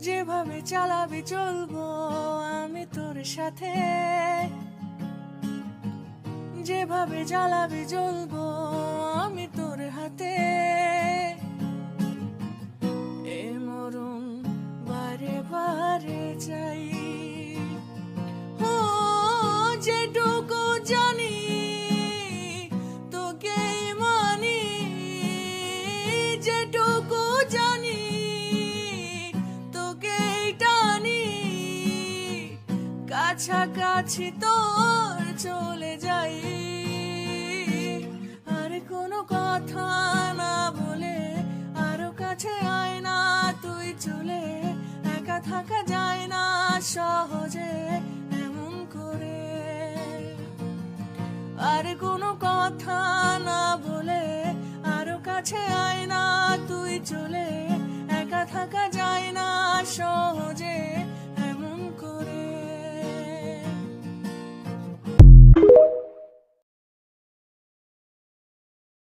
যেভাবে চালাবি চলবো আমি তোর সাথে, যেভাবে জ্বালাবি জ্বলবো আমি তোর হাতে। এ মরণ বারে বারে চাই, ও যেটুকু জানি তোকেই মানি, যেটুকু জানি তোকেই টানি, কাছাকাছি তোর চলে যাই। আর কোনো কথা না বলে আরো কাছে আয় না তুই চলে, একা থাকা যায় না সহজে এমন করে। আর কোনো কথা না বলে আরো কাছে আয় না তুই চলে, একা থাকা যায় না সহজে।